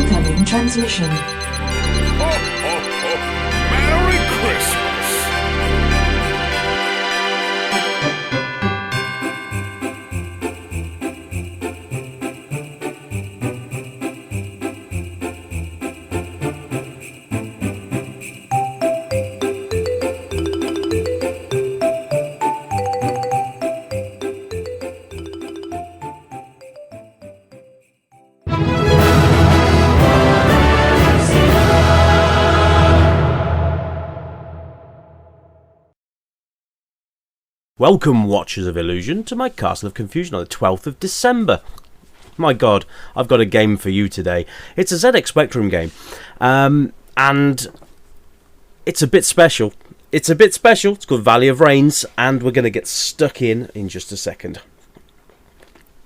Incoming transmission. Ho, ho, ho. Merry Christmas! Welcome, Watchers of Illusion, to my Castle of Confusion on the 12th of December. My god, I've got a game for you today. It's a ZX Spectrum game, and it's a bit special. It's called Valley of Rains, and we're going to get stuck in just a second.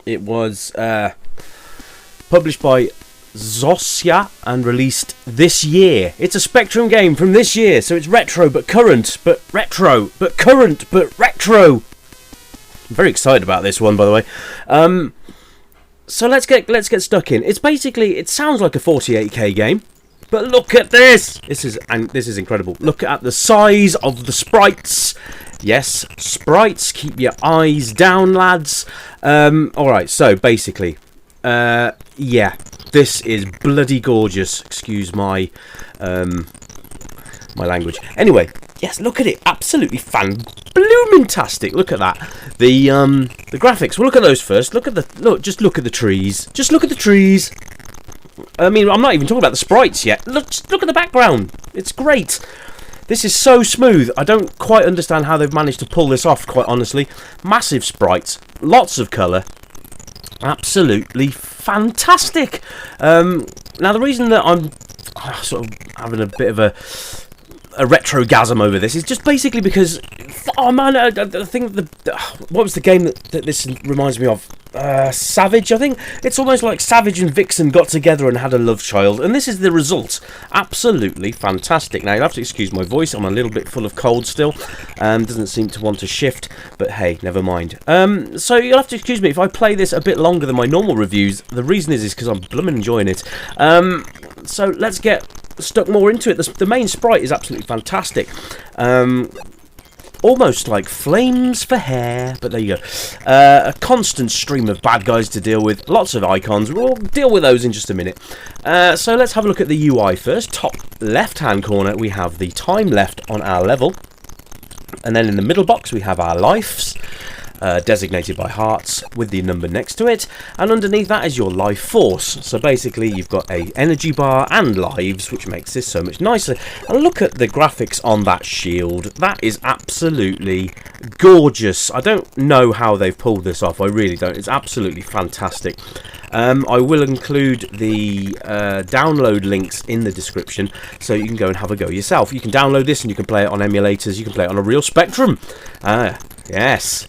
It was published by Zosia and released this year. It's a Spectrum game from this year, so it's retro but current, but retro but current but retro. I'm very excited about this one, by the way. So let's get stuck in. It sounds like a 48K game, but look at this. This is incredible. Look at the size of the sprites. Yes, sprites. Keep your eyes down, lads. All right. So basically, yeah. This is bloody gorgeous. Excuse my my language. Anyway, yes, look at it. Absolutely fan-bloomin-tastic. Look at that. The graphics. Well, look at those first. Just look at the trees. Just look at the trees. I mean, I'm not even talking about the sprites yet. Just look at the background. It's great. This is so smooth. I don't quite understand how they've managed to pull this off, quite honestly. Massive sprites, lots of colour. Absolutely fantastic. Now, the reason that I'm sort of having a bit of a retrogasm over this is just basically because, oh man, I think what was the game that this reminds me of? Savage, I think. It's almost like Savage and Vixen got together and had a love child, and this is the result. Absolutely fantastic. Now, you'll have to excuse my voice. I'm a little bit full of cold still. Doesn't seem to want to shift, but hey, never mind. So you'll have to excuse me if I play this a bit longer than my normal reviews. The reason is because I'm blooming enjoying it. So let's get stuck more into it. The main sprite is absolutely fantastic. Almost like flames for hair, but there you go. A constant stream of bad guys to deal with. Lots of icons. We'll deal with those in just a minute. So let's have a look at the UI first. Top left-hand corner, we have the time left on our level. And then in the middle box, we have our lives, designated by hearts with the number next to it. And underneath that is your life force. So basically, you've got a energy bar and lives, which makes this so much nicer. And look at the graphics on that shield. That is absolutely gorgeous. I don't know how they've pulled this off. I really don't. It's absolutely fantastic. I will include the download links in the description so you can go and have a go yourself. You can download this and you can play it on emulators. You can play it on a real Spectrum. Yes.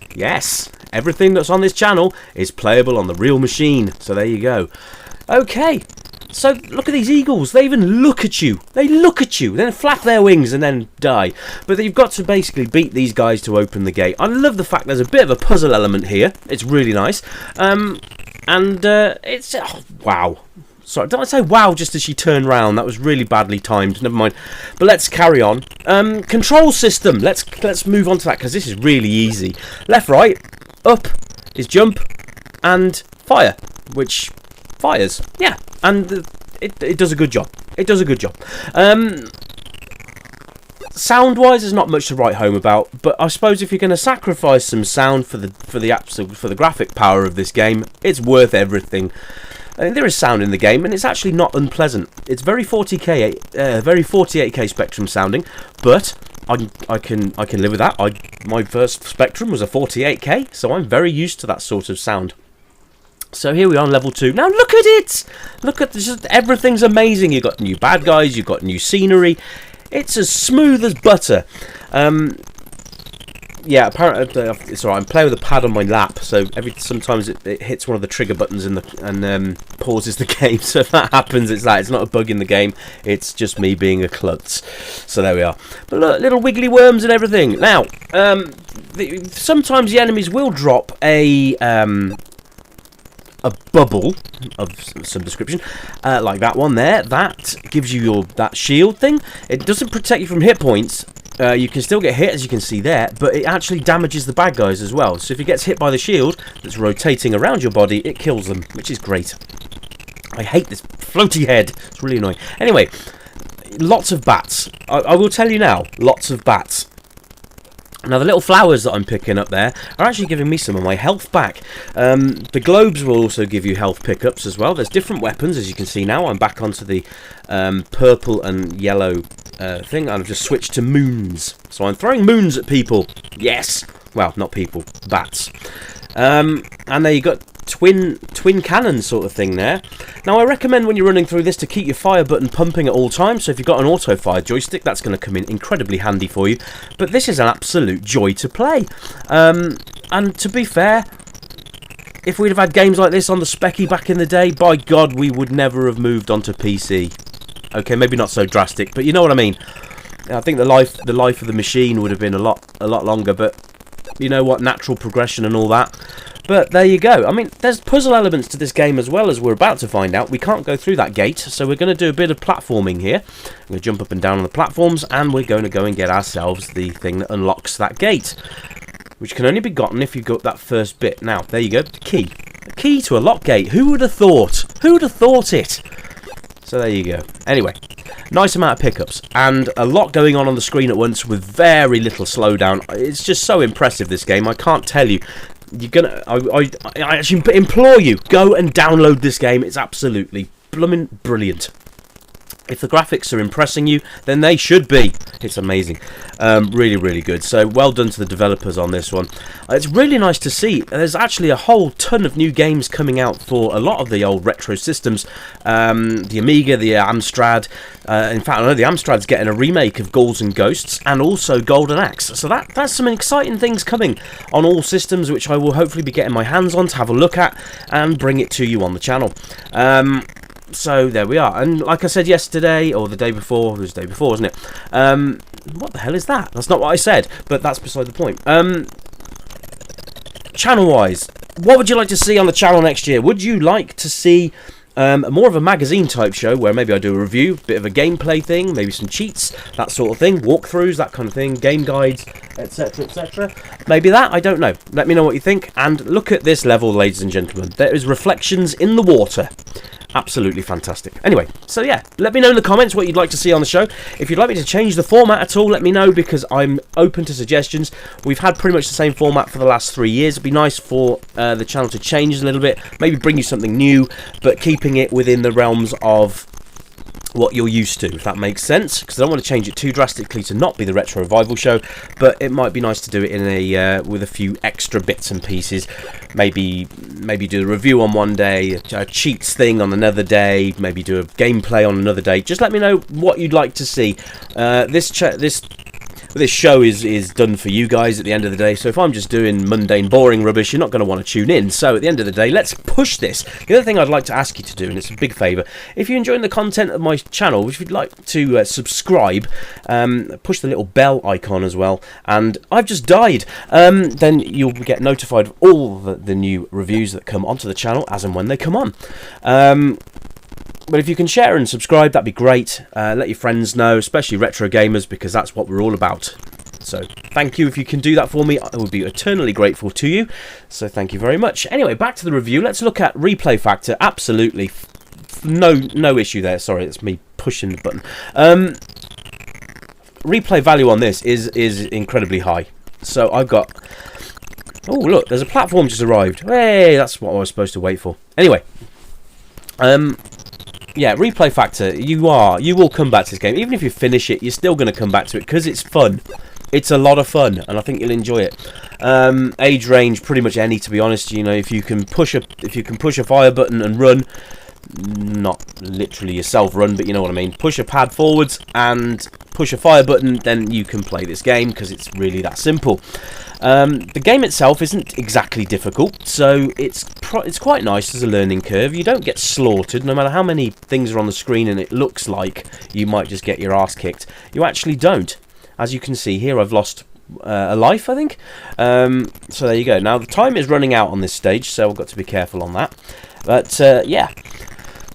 Everything that's on this channel is playable on the real machine. So there you go. Okay. So look at these eagles. They even look at you. They look at you. Then flap their wings and then die. But you've got to basically beat these guys to open the gate. I love the fact there's a bit of a puzzle element here. It's really nice. It's wow. Sorry, did I say wow just as she turned round? That was really badly timed. Never mind. But let's carry on. Control system. Let's move on to that because this is really easy. Left, right, up is jump, and fire, which fires. Yeah, and it does a good job. It does a good job. Sound-wise, there's not much to write home about, but I suppose if you're going to sacrifice some sound for the graphic power of this game, it's worth everything. There is sound in the game, and it's actually not unpleasant. It's very 48K Spectrum sounding, but I can live with that. My first Spectrum was a 48K, so I'm very used to that sort of sound. So here we are on level 2. Now look at it! Look at this, just everything's amazing. You've got new bad guys, you've got new scenery. It's as smooth as butter. Yeah, apparently it's alright. I'm playing with a pad on my lap, so sometimes it hits one of the trigger buttons and pauses the game. So if that happens, it's not a bug in the game. It's just me being a klutz. So there we are. But look, little wiggly worms and everything. Now, sometimes the enemies will drop a a bubble of some description, like that one there. That gives you that shield thing. It doesn't protect you from hit points. You can still get hit, as you can see there, but it actually damages the bad guys as well. So if it gets hit by the shield that's rotating around your body, it kills them, which is great. I hate this floaty head. It's really annoying. Anyway, lots of bats. I will tell you now, lots of bats. Now, the little flowers that I'm picking up there are actually giving me some of my health back. The globes will also give you health pickups as well. There's different weapons, as you can see now. I'm back onto the purple and yellow thing, and I've just switched to moons. So I'm throwing moons at people. Yes! Well, not people, bats. And there you got twin cannon sort of thing there. Now, I recommend when you're running through this to keep your fire button pumping at all times. So if you've got an auto fire joystick, that's going to come in incredibly handy for you. But this is an absolute joy to play. And to be fair, if we'd have had games like this on the Specky back in the day, by God, we would never have moved onto PC. Okay, maybe not so drastic, but you know what I mean. I think the life of the machine would have been a lot longer, but you know what, natural progression and all that. But there you go. I mean, there's puzzle elements to this game as well, as we're about to find out. We can't go through that gate, so we're going to do a bit of platforming here. I'm going to jump up and down on the platforms, and we're going to go and get ourselves the thing that unlocks that gate, which can only be gotten if you go up that first bit. Now, there you go, the key. The key to a lock gate. Who would have thought? Who would have thought it? So there you go. Anyway, nice amount of pickups, and a lot going on the screen at once with very little slowdown. It's just so impressive, this game. I can't tell you. You're gonna. I actually implore you, go and download this game. It's absolutely blooming brilliant. If the graphics are impressing you, then they should be. It's amazing. Really, really good. So well done to the developers on this one. It's really nice to see. There's actually a whole ton of new games coming out for a lot of the old retro systems. The Amiga, the Amstrad. In fact, I know the Amstrad's getting a remake of Ghouls and Ghosts and also Golden Axe. So that's some exciting things coming on all systems, which I will hopefully be getting my hands on to have a look at and bring it to you on the channel. So there we are, and like I said yesterday, or the day before, it was the day before, wasn't it? What the hell is that? That's not what I said, but that's beside the point. Channel-wise, what would you like to see on the channel next year? Would you like to see more of a magazine type show, where maybe I do a review, bit of a gameplay thing, maybe some cheats, that sort of thing, walkthroughs, that kind of thing, game guides, etc, etc. Maybe that, I don't know. Let me know what you think, and look at this level, ladies and gentlemen. There is reflections in the water. Absolutely fantastic. Anyway, so yeah, let me know in the comments what you'd like to see on the show. If you'd like me to change the format at all, let me know, because I'm open to suggestions. We've had pretty much the same format for the last 3 years. It'd be nice for the channel to change a little bit, maybe bring you something new, but keeping it within the realms of what you're used to, if that makes sense, because I don't want to change it too drastically to not be the Retro Revival show, but it might be nice to do it in a with a few extra bits and pieces. Maybe do a review on one day, a cheats thing on another day, maybe do a gameplay on another day. Just let me know what you'd like to see. This show is done for you guys at the end of the day, so if I'm just doing mundane, boring rubbish, you're not going to want to tune in. So at the end of the day, let's push this. The other thing I'd like to ask you to do, and it's a big favour, if you're enjoying the content of my channel, if you'd like to subscribe, push the little bell icon as well, and I've just died, then you'll get notified of all the new reviews that come onto the channel as and when they come on. But if you can share and subscribe, that'd be great. Let your friends know, especially retro gamers, because that's what we're all about. So thank you if you can do that for me. I would be eternally grateful to you. So thank you very much. Anyway, back to the review. Let's look at replay factor. Absolutely no issue there. Sorry, it's me pushing the button. Replay value on this is incredibly high. So I've got... Oh, look, there's a platform just arrived. Hey, that's what I was supposed to wait for. Anyway, yeah, replay factor, you will come back to this game. Even if you finish it, you're still going to come back to it, because it's fun. It's a lot of fun, and I think you'll enjoy it. Age range, pretty much any, to be honest. You know, if you can push a fire button and run, not literally yourself run, but you know what I mean. Push a pad forwards and push a fire button, then you can play this game, because it's really that simple. The game itself isn't exactly difficult, so it's quite nice as a learning curve. You don't get slaughtered, no matter how many things are on the screen and it looks like you might just get your ass kicked. You actually don't. As you can see here, I've lost a life, I think. So there you go. Now, the time is running out on this stage, so I've got to be careful on that. But yeah.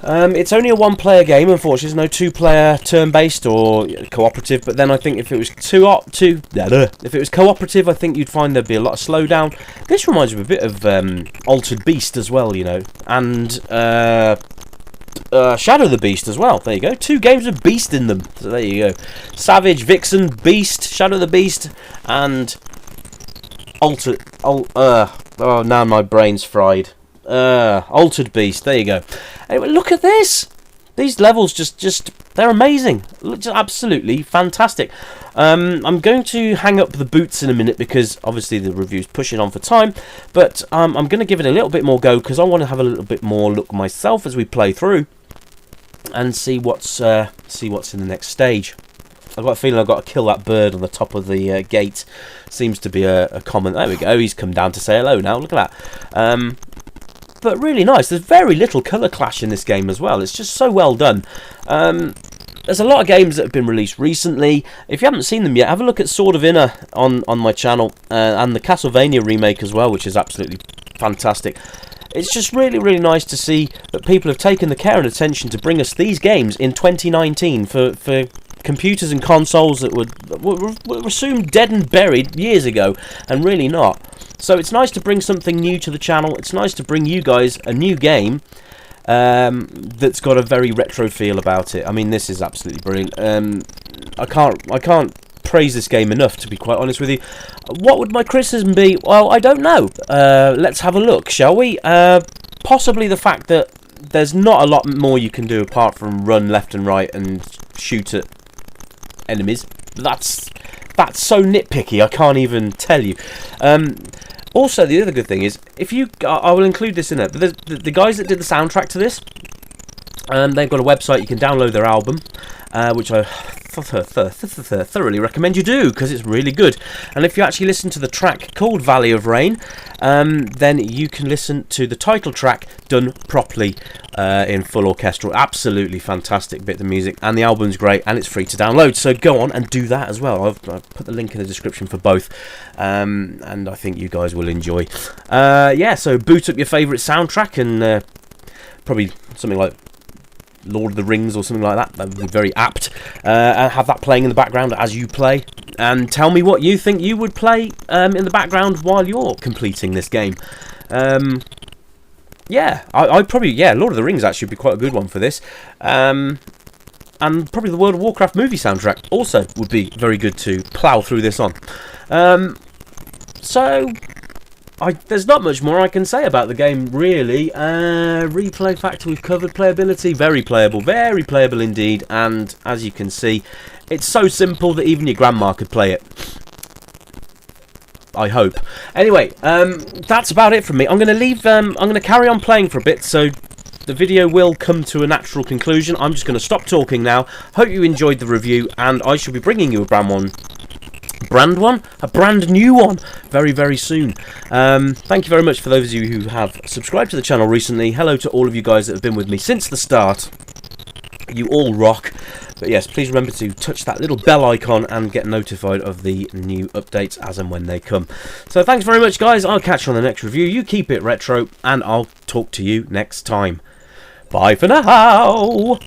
It's only a one-player game, unfortunately. There's no two-player turn-based or cooperative. But then I think if it was if it was cooperative, I think you'd find there'd be a lot of slowdown. This reminds me a bit of Altered Beast as well, you know, and Shadow of the Beast as well. There you go. 2 games with Beast in them. So there you go. Savage, Vixen, Beast, Shadow of the Beast, and Altered. Oh, now my brain's fried. Altered Beast. There you go. Anyway, look at this. These levels just they're amazing. Just absolutely fantastic. I'm going to hang up the boots in a minute because obviously the review's pushing on for time. But I'm going to give it a little bit more go because I want to have a little bit more look myself as we play through and see what's in the next stage. I've got a feeling I've got to kill that bird on the top of the gate. Seems to be a common. There we go. He's come down to say hello now. Look at that. But really nice. There's very little colour clash in this game as well. It's just so well done. There's a lot of games that have been released recently. If you haven't seen them yet, have a look at Sword of Inner on my channel, and the Castlevania remake as well, which is absolutely fantastic. It's just really, really nice to see that people have taken the care and attention to bring us these games in 2019 for computers and consoles that were assumed dead and buried years ago, and really not. So it's nice to bring something new to the channel. It's nice to bring you guys a new game that's got a very retro feel about it. I mean, this is absolutely brilliant. I can't praise this game enough, to be quite honest with you. What would my criticism be? Well, I don't know. Let's have a look, shall we? Possibly the fact that there's not a lot more you can do apart from run left and right and shoot at enemies. That's so nitpicky, I can't even tell you. Also, the other good thing is, I will include this in it, but the guys that did the soundtrack to this, they've got a website, you can download their album, which I thoroughly recommend you do, because it's really good. And if you actually listen to the track called Valley of Rain, then you can listen to the title track done properly in full orchestral. Absolutely fantastic bit of music, and the album's great, and it's free to download, so go on and do that as well. I've put the link in the description for both, and I think you guys will enjoy. Yeah, so boot up your favourite soundtrack, and probably something like Lord of the Rings or something like that. That would be very apt. And have that playing in the background as you play. And tell me what you think you would play in the background while you're completing this game. Yeah, I'd probably... Yeah, Lord of the Rings actually would be quite a good one for this. And probably the World of Warcraft movie soundtrack also would be very good to plough through this on. So... there's not much more I can say about the game, really. Replay factor, we've covered. Playability, very playable indeed. And as you can see, it's so simple that even your grandma could play it. I hope. Anyway, that's about it from me. I'm going to leave. I'm going to carry on playing for a bit, so the video will come to a natural conclusion. I'm just going to stop talking now. Hope you enjoyed the review, and I shall be bringing you a brand new one very, very soon. Thank you very much for those of you who have subscribed to the channel recently. Hello to all of you guys that have been with me since the start. You all rock. But yes, please remember to touch that little bell icon and get notified of the new updates as and when they come. So thanks very much, guys. I'll catch you on the next review. You keep it retro, and I'll talk to you next time. Bye for now.